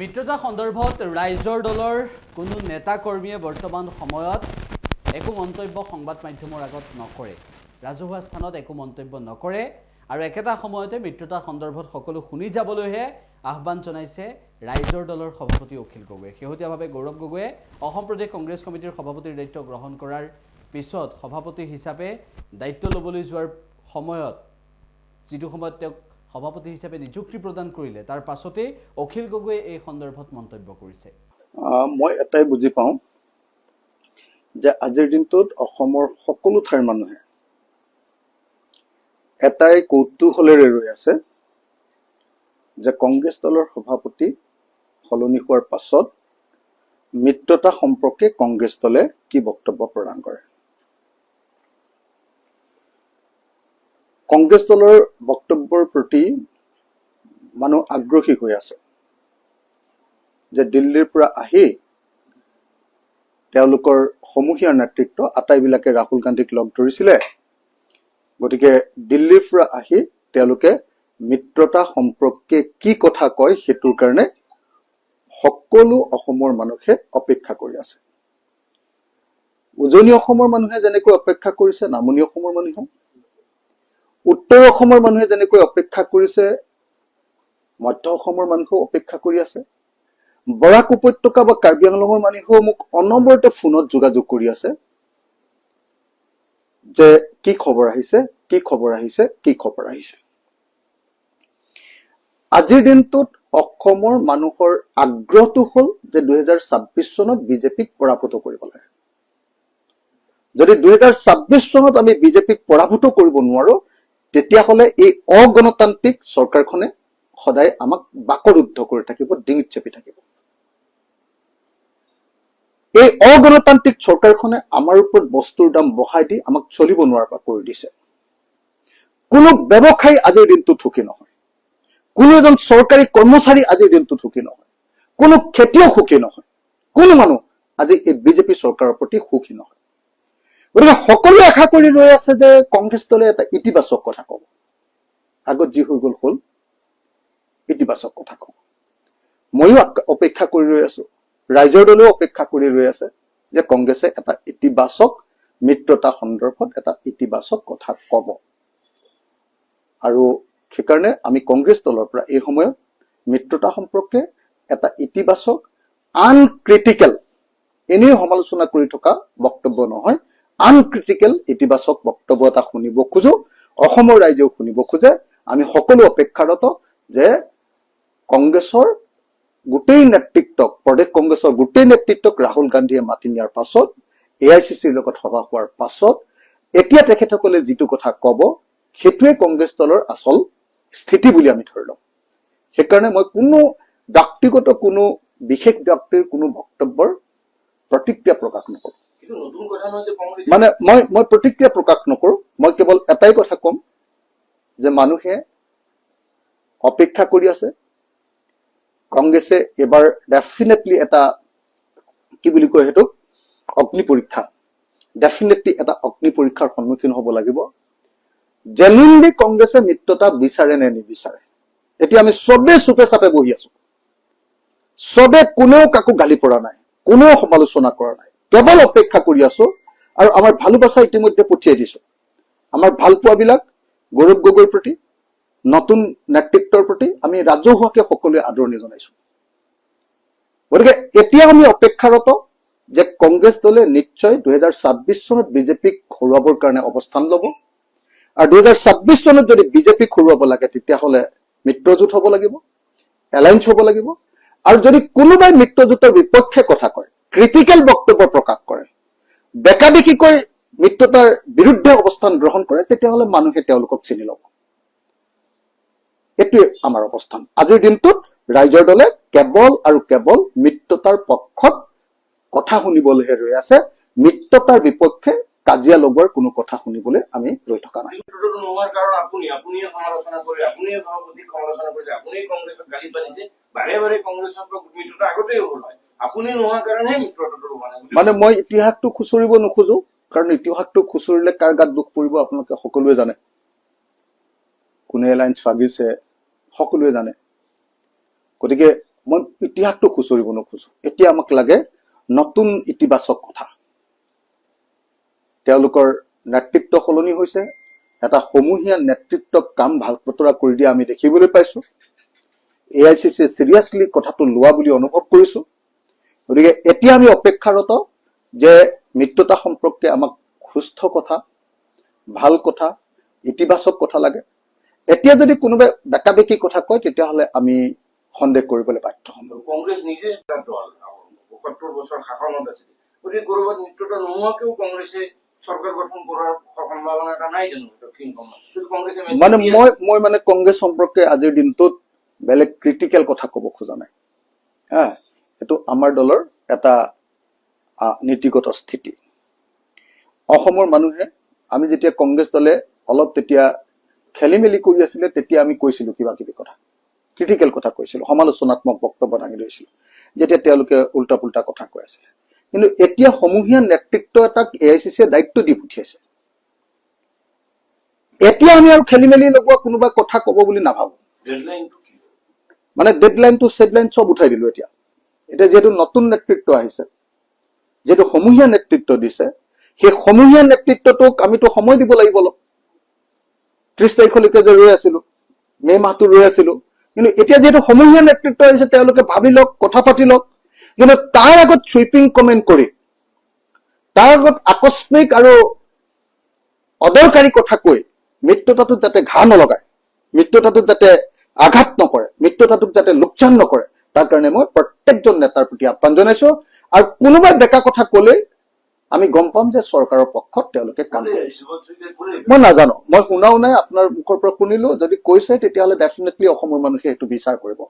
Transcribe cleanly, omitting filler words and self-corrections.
মিত্ৰতা সন্দৰ্ভত ৰাইজৰ দলৰ কোনো নেতা কৰ্মীয়ে বৰ্তমান সময়ত একো মন্তব্য সংবাদ মাধ্যমৰ আগত নকৰে, ৰাজহুৱা স্থানত একো মন্তব্য নকৰে আৰু একেটা সময়তে মিত্ৰতা সন্দৰ্ভত সকলো শুনি যাবলৈহে আহ্বান জনাইছে ৰাইজৰ দলৰ সভাপতি অখিল গগৈয়ে। শেহতীয়াভাৱে গৌৰৱ গগৈয়ে অসম প্ৰদেশ কংগ্ৰেছ কমিটিৰ সভাপতিৰ দায়িত্ব গ্ৰহণ কৰাৰ পিছত সভাপতি হিচাপে দায়িত্ব ল'বলৈ যোৱাৰ সময়ত যিটো সময়ত তেওঁক সভাপতি হিচাপে নিযুক্তি প্ৰদান কৰিলে তাৰ পাছতে অখিল গগৈয়ে এই সন্দৰ্ভত মন্তব্য কৰিছে। মই এটাই বুজি পাওঁ যে আজিৰ দিনটোত অসমৰ সকলো ঠাইৰ মানুহে এটাই কৌতূহলেৰে ৰৈ আছে যে কংগ্ৰেছ দলৰ সভাপতি সলনি হোৱাৰ পাছত মিত্ৰতা সম্পৰ্কে কংগ্ৰেছ দলে কি বক্তব্য প্ৰদান কৰে। কংগ্ৰেছ দলৰ বক্তব্যৰ প্ৰতি মানুহ আগ্ৰহী হৈ আছে যে দিল্লীৰ পৰা আহি তেওঁলোকৰ সমূহীয়া নেতৃত্ব আটাইবিলাকে ৰাহুল গান্ধীক লগ ধৰিছিলে, গতিকে দিল্লীৰ পৰা আহি তেওঁলোকে মিত্ৰতা সম্পৰ্কে কি কথা কয় সেইটোৰ কাৰণে সকলো অসমৰ মানুহে অপেক্ষা কৰি আছে। উজনি অসমৰ মানুহে যেনেকৈ অপেক্ষা কৰিছে, নামনি অসমৰ মানুহে, উত্তৰ অসমৰ মানুহে যেনেকৈ অপেক্ষা কৰিছে, মধ্য অসমৰ মানুহেও অপেক্ষা কৰি আছে। বৰাক উপত্যকা বা কাৰ্বি আংলঙৰ মানুহেও মোক অনবৰতে ফোনত যোগাযোগ কৰি আছে যে কি খবৰ আহিছে, কি খবৰ আহিছে, কি খবৰ আহিছে। আজিৰ দিনটোত অসমৰ মানুহৰ আগ্ৰহটো হ'ল যে 2026 চনত বিজেপিক পৰাভূত কৰিব লাগে। যদি 2026 চনত আমি বিজেপিক পৰাভূত কৰিব নোৱাৰো, তেতিয়াহ'লে এই অগণতান্ত্ৰিক চৰকাৰখনে সদায় আমাক বাকৰুদ্ধ কৰি থাকিব, ডিঙিত চেপি থাকিব। এই অগণতান্ত্ৰিক চৰকাৰখনে আমাৰ ওপৰত বস্তুৰ দাম বঢ়াই দি আমাক চলিব নোৱাৰা কৰি দিছে। কোনো ব্যৱসায়ী আজিৰ দিনটোত সুখী নহয়, কোনো এজন চৰকাৰী কৰ্মচাৰী আজিৰ দিনটোত সুখী নহয়, কোনো খেতিয়ক সুখী নহয়, কোনো মানুহ আজি এই বিজেপি চৰকাৰৰ প্ৰতি সুখী নহয়। গতিকে সকলোৱে আশা কৰি ৰৈ আছে যে কংগ্ৰেছ দলে এটা ইতিবাচক কথা কব। আগত যি হৈ গল হ'ল, ইতিবাচক কথা কব। ময়ো অপেক্ষা কৰি ৰৈ আছো, ৰাইজৰ দলেও অপেক্ষা কৰি ৰৈ আছে যে কংগ্ৰেছে এটা ইতিবাচক মিত্ৰতা সন্দৰ্ভত এটা ইতিবাচক কথা কব। আৰু সেইকাৰণে আমি কংগ্ৰেছ দলৰ পৰা এই সময়ত মিত্ৰতা সম্পৰ্কে এটা ইতিবাচক আনক্ৰিটিকেল, এনেই সমালোচনা কৰি থকা বক্তব্য নহয়, আনক্ৰিটিকেল ইতিবাচক বক্তব্য এটা শুনিব খোজো। অসমৰ ৰাইজেও শুনিব খোজে। আমি সকলো অপেক্ষাৰত যে কংগ্ৰেছৰ গোটেই নেতৃত্বক, প্ৰদেশ কংগ্ৰেছৰ গোটেই নেতৃত্বক ৰাহুল গান্ধীয়ে মাতি নিয়াৰ পাছত, AICCৰ লগত সভা হোৱাৰ পাছত এতিয়া তেখেতসকলে যিটো কথা কব সেইটোৱে কংগ্ৰেছ দলৰ আচল স্থিতি বুলি আমি ধৰি লওঁ। সেইকাৰণে মই কোনো ব্যক্তিগত কোনো বিশেষ ব্যক্তিৰ কোনো বক্তব্যৰ প্ৰতিক্ৰিয়া প্ৰকাশ নকৰো। মানে মই প্ৰতিক্ৰিয়া প্ৰকাশ নকৰো। মই কেৱল এটাই কথা কম যে মানুহে অপেক্ষা কৰি আছে। কংগ্ৰেছে এবাৰ ডেফিনেটলি এটা কি বুলি কয় সেইটোক অগ্নি পৰীক্ষা, ডেফিনেটলি এটা অগ্নি পৰীক্ষাৰ সন্মুখীন হ'ব লাগিব। জেনুইনলি কংগ্ৰেছে মিত্ৰতা বিচাৰে নে নিবিচাৰে। এতিয়া আমি চবেই চুপে চাপে বহি আছো, চবে কোনেও কাকো গালি পৰা নাই, কোনেও সমালোচনা কৰা নাই, কেৱল অপেক্ষা কৰি আছো। আৰু আমাৰ ভালোবাসা ইতিমধ্যে পঠিয়াই দিছো। আমাৰ ভালপোৱাবিলাক গৌৰৱ গগৈৰ প্ৰতি, নতুন নেতৃত্বৰ প্ৰতি আমি ৰাজহুৱাকে সকলোৱে আদৰণি জনাইছো। গতিকে এতিয়া আমি অপেক্ষাৰত যে কংগ্ৰেছ দলে নিশ্চয় 2026 চনত বিজেপিক হৰুৱাবৰ কাৰণে অৱস্থান ল'ব। আৰু 2026 চনত যদি বিজেপিক হৰুৱাব লাগে তেতিয়াহ'লে মিত্ৰজোঁট হ'ব লাগিব, এলায়েন্স হ'ব লাগিব। আৰু যদি কোনোবাই মিত্ৰজোঁটৰ বিপক্ষে কথা কয়, ক্ৰিটিকেল বক্তব্য প্ৰকাশ কৰে, বেকাবেকিকৈ মিত্ৰতাৰ বিৰুদ্ধে অৱস্থান গ্ৰহণ কৰে, তেতিয়াহ'লে মানুহে তেওঁলোকক চিনি ল'ব। এইটোৱে আমাৰ অৱস্থান। আজিৰ দিনটোত ৰাইজৰ দলে কেৱল আৰু কেৱল মিত্ৰতাৰ পক্ষত কথা শুনিবলৈহে ৰৈ আছে। মিত্ৰতাৰ বিপক্ষে কাজিয়া লগোৱাৰ কোনো কথা শুনিবলৈ আমি ৰৈ থকা নাই। মানে মই ইতিহাসটো খুচৰিব নোখোজো, কাৰণ ইতিহাসটো খুচৰিলে কাৰ গাত দুখ পৰিব আপোনালোকে সকলোৱে জানে। কোনে এলায়েন্স ভাগিছে সকলোৱে জানে। গতিকে মই ইতিহাসটো খুচৰিব নোখোজো এতিয়া আমাক লাগে নতুন ইতিবাচক কথা তেওঁলোকৰ নেতৃত্ব সলনি হৈছে এটা সমূহীয়া নেতৃত্বক কাম ভাগ বতৰা কৰি দিয়া আমি দেখিবলৈ পাইছো AICC সিৰিয়াসলি কথাটো লোৱা বুলি অনুভৱ কৰিছো গতিকে এতিয়া আমি অপেক্ষাৰত যে মিত্ৰতা সম্পৰ্কে আমাক সুস্থ কথা ভাল কথা ইতিবাচক কথা লাগে এতিয়া যদি কোনোবাই বেকাবেকি কথা কয় তেতিয়াহলে আমি সন্দেহ কৰিবলৈ বাধ্য হ'ম কংগ্ৰেছ নিজে এটা দল ৭৫ বছৰ শাসনত আছিল গতিকে কৰবাত মিত্ৰতা নোহোৱাকেও কংগ্ৰেছে চৰকাৰ গঠন কৰাৰ সম্ভাৱনা এটা নাই জানো দক্ষিণ কংগ্ৰেছে মানে মই মানে কংগ্ৰেছ সম্পৰ্কে আজিৰ দিনটোত বেলেগ ক্ৰিটিকেল কথা ক'ব খোজা নাই হা এটো আমাৰ দলৰ এটা নীতিগত স্থিতি অসমৰ মানুহে আমি যেতিয়া কংগ্ৰেছ দলে অলপ তেতিয়া খেলিমেলি কৰি আছিল তেতিয়া আমি কৈছিলো কিবা কিবি কথা ক্ৰিটিকেল কথা কৈছিলো সমালোচনাত্মক বক্তব্য দাঙি লৈছিল যেতিয়া তেওঁলোকে উল্টা পুল্টা কথা কৈ আছিল কিন্তু এতিয়া সমূহীয়া নেতৃত্ব এটাক AICC দায়িত্ব দি পঠিয়াইছে এতিয়া আমি আৰু খেলিমেলি লগোৱা কোনোবা কথা ক'ব বুলি নাভাবো ডেডলাইনটো কি মানে ডেডলাইনটো সেডলাইন সব উঠাই দিলো এতিয়া যেহেতু নতুন নেতৃত্ব আহিছে যেহেতু সমূহীয়া নেতৃত্ব দিছে সেই সমূহীয়া নেতৃত্বটোক আমিতো সময় দিব লাগিব অলপ 30 তাৰিখলৈকে যে ৰৈ আছিলো মে মাহটো ৰৈ আছিলো কিন্তু এতিয়া যেহেতু সমূহীয়া নেতৃত্ব আহিছে তেওঁলোকে ভাবি লওক কথা পাতি লওক কিন্তু তাৰ আগত সুইপিং কমেন্ট কৰি তাৰ আগত আকস্মিক আৰু অদৰকাৰী কথা কৈ মিত্ৰতাটোত যাতে ঘা নলগায় মিত্ৰতাটোত যাতে আঘাত নকৰে মিত্ৰতাটোক যাতে লোকচান নকৰে তাৰ কাৰণে মই প্ৰত্যেকজন নেতাৰ প্ৰতি আহ্বান জনাইছো আৰু কোনোবাই বেকা কথা ক'লে আমি গম পাম যে চৰকাৰৰ পক্ষত তেওঁলোকে কাম কৰিছে মই নাজানো মই শুনাও নাই আপোনাৰ মুখৰ পৰা শুনিলো যদি কৈছে তেতিয়াহলে ডেফিনেটলি অসমৰ মানুহে এইটো বিচাৰ কৰিব